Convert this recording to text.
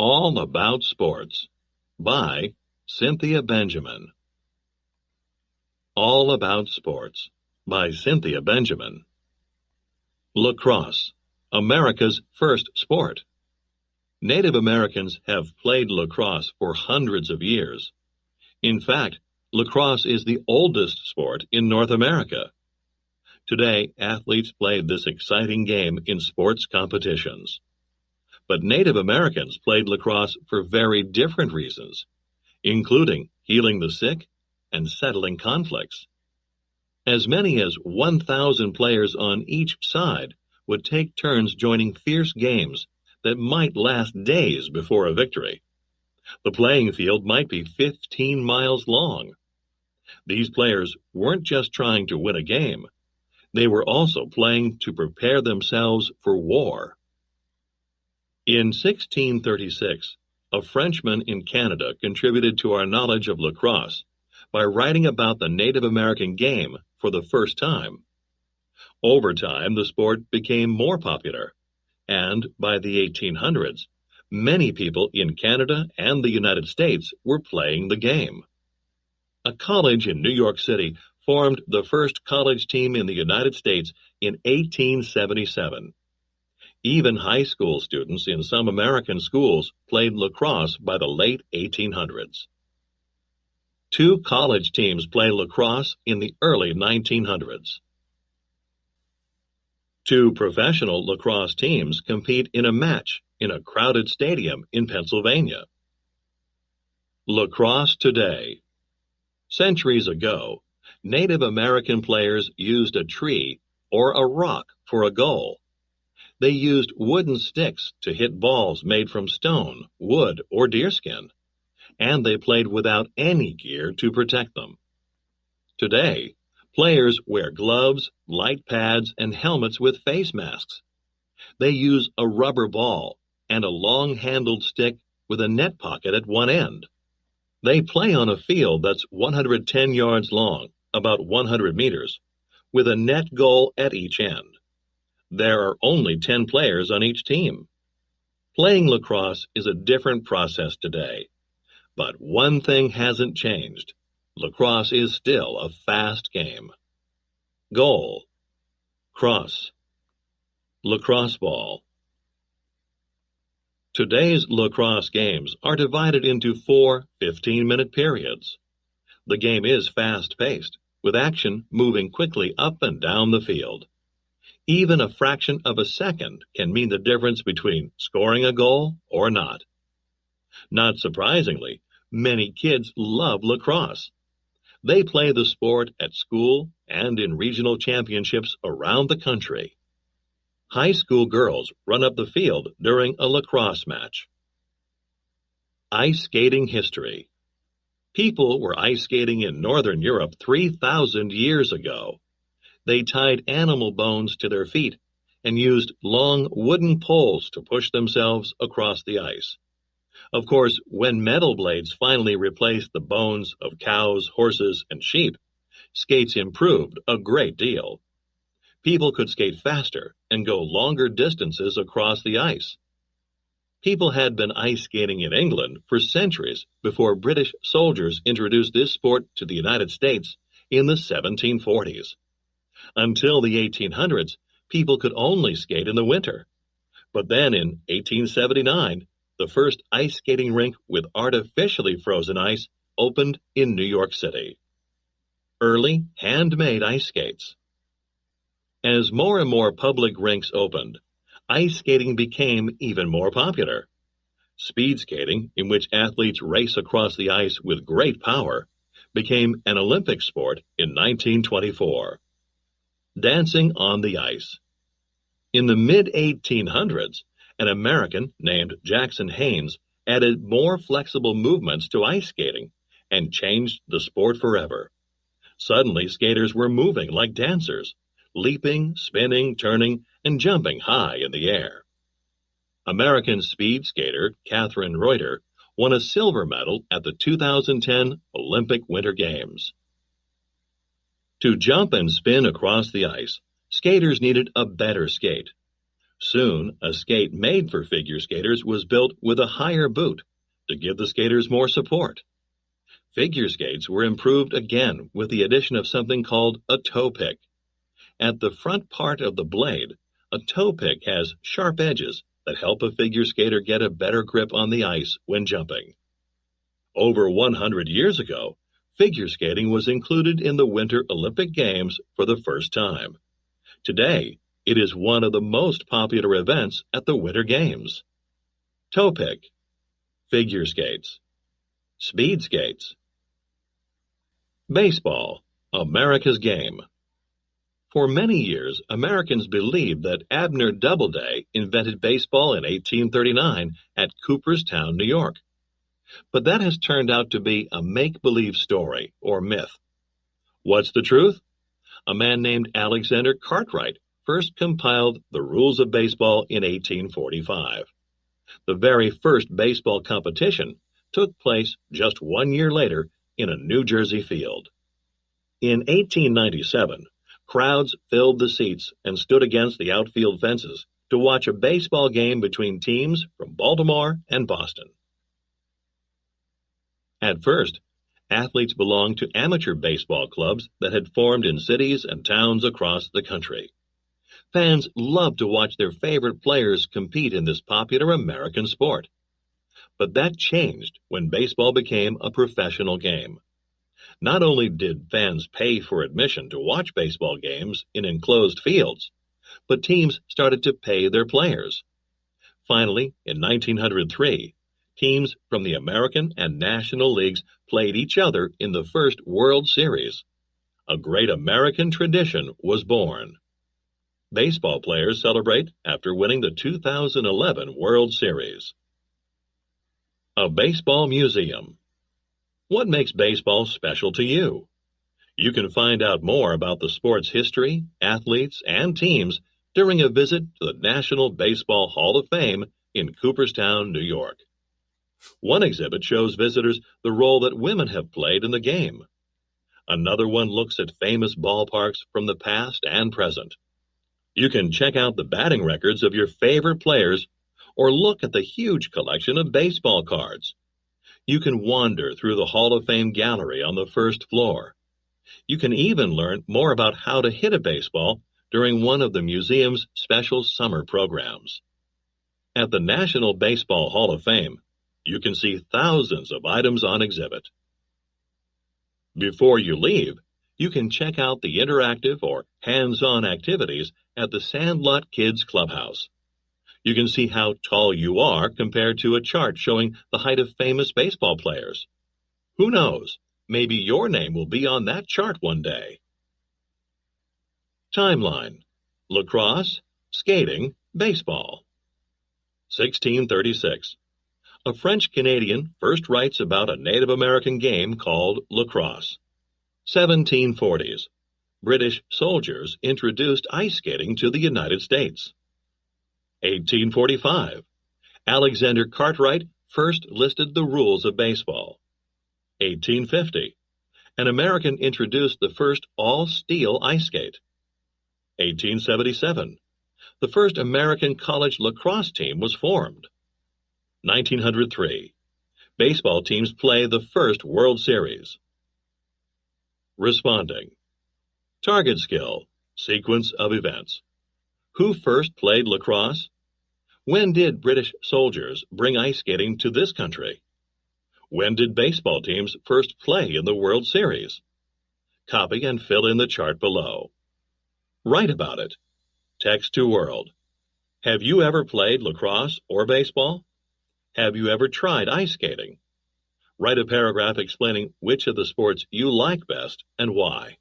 All About Sports by Cynthia Benjamin. All About Sports by Cynthia Benjamin. Lacrosse, America's first sport. Native Americans have played lacrosse for hundreds of years. In fact, lacrosse is the oldest sport in North America. Today, athletes play this exciting game in sports competitions. But Native Americans played lacrosse for very different reasons, including healing the sick and settling conflicts. As many as 1,000 players on each side would take turns joining fierce games that might last days before a victory. The playing field might be 15 miles long. These players weren't just trying to win a game, they were also playing to prepare themselves for war. In 1636, a Frenchman in Canada contributed to our knowledge of lacrosse by writing about the Native American game for the first time. Over time, the sport became more popular, and by the 1800s, many people in Canada and the United States were playing the game. A college in New York City formed the first college team in the United States in 1877. Even high school students in some American schools played lacrosse by the late 1800s. Two college teams play lacrosse in the early 1900s. Two professional lacrosse teams compete in a match in a crowded stadium in Pennsylvania. Lacrosse today. Centuries ago, Native American players used a tree or a rock for a goal. They used wooden sticks to hit balls made from stone, wood, or deerskin, and they played without any gear to protect them. Today, players wear gloves, light pads, and helmets with face masks. They use a rubber ball and a long-handled stick with a net pocket at one end. They play on a field that's 110 yards long, about 100 meters, with a net goal at each end. There are only 10 players on each team. Playing lacrosse is a different process today, but one thing hasn't changed. Lacrosse is still a fast game. Goal. Cross. Lacrosse ball. Today's lacrosse games are divided into 4 15-minute periods. The game is fast-paced, with action moving quickly up and down the field. Even a fraction of a second can mean the difference between scoring a goal or not. Not surprisingly, many kids love lacrosse. They play the sport at school and in regional championships around the country. High school girls run up the field during a lacrosse match. Ice skating history. People were ice skating in Northern Europe 3,000 years ago. They tied animal bones to their feet and used long wooden poles to push themselves across the ice. Of course, when metal blades finally replaced the bones of cows, horses, and sheep, skates improved a great deal. People could skate faster and go longer distances across the ice. People had been ice skating in England for centuries before British soldiers introduced this sport to the United States in the 1740s. Until the 1800s, people could only skate in the winter. But then in 1879, the first ice skating rink with artificially frozen ice opened in New York City. Early handmade ice skates. As more and more public rinks opened, ice skating became even more popular. Speed skating, in which athletes race across the ice with great power, became an Olympic sport in 1924. Dancing on the ice. In the mid-1800s, an American named Jackson Haynes added more flexible movements to ice skating and changed the sport forever. Suddenly, skaters were moving like dancers, leaping, spinning, turning, and jumping high in the air. American speed skater Catherine Reuter won a silver medal at the 2010 Olympic Winter Games. To jump and spin across the ice, skaters needed a better skate. Soon, a skate made for figure skaters was built with a higher boot to give the skaters more support. Figure skates were improved again with the addition of something called a toe pick. At the front part of the blade, a toe pick has sharp edges that help a figure skater get a better grip on the ice when jumping. Over 100 years ago, figure skating was included in the Winter Olympic Games for the first time. Today, it is one of the most popular events at the Winter Games. Toe pick, figure skates, speed skates. Baseball, America's game. For many years, Americans believed that Abner Doubleday invented baseball in 1839 at Cooperstown, New York. But that has turned out to be a make-believe story or myth. What's the truth? A man named Alexander Cartwright first compiled the rules of baseball in 1845. The very first baseball competition took place just 1 year later in a New Jersey field. In 1897, crowds filled the seats and stood against the outfield fences to watch a baseball game between teams from Baltimore and Boston. At first, athletes belonged to amateur baseball clubs that had formed in cities and towns across the country. Fans loved to watch their favorite players compete in this popular American sport. But that changed when baseball became a professional game. Not only did fans pay for admission to watch baseball games in enclosed fields, but teams started to pay their players. Finally, in 1903, teams from the American and National Leagues played each other in the first World Series. A great American tradition was born. Baseball players celebrate after winning the 2011 World Series. A baseball museum. What makes baseball special to you? You can find out more about the sport's history, athletes, and teams during a visit to the National Baseball Hall of Fame in Cooperstown, New York. One exhibit shows visitors the role that women have played in the game. Another one looks at famous ballparks from the past and present. You can check out the batting records of your favorite players or look at the huge collection of baseball cards. You can wander through the Hall of Fame gallery on the first floor. You can even learn more about how to hit a baseball during one of the museum's special summer programs. At the National Baseball Hall of Fame, you can see thousands of items on exhibit. Before you leave, you can check out the interactive or hands-on activities at the Sandlot Kids Clubhouse. You can see how tall you are compared to a chart showing the height of famous baseball players. Who knows? Maybe your name will be on that chart one day. Timeline: lacrosse, skating, baseball. 1636. A French-Canadian first writes about a Native American game called lacrosse. 1740s. British soldiers introduced ice skating to the United States. 1845. Alexander Cartwright first listed the rules of baseball. 1850. An American introduced the first all-steel ice skate. 1877. The first American college lacrosse team was formed. 1903. Baseball teams play the first World Series. Responding. Target skill. Sequence of events. Who first played lacrosse? When did British soldiers bring ice skating to this country? When did baseball teams first play in the World Series? Copy and fill in the chart below. Write about it. Text to world. Have you ever played lacrosse or baseball? Have you ever tried ice skating? Write a paragraph explaining which of the sports you like best and why.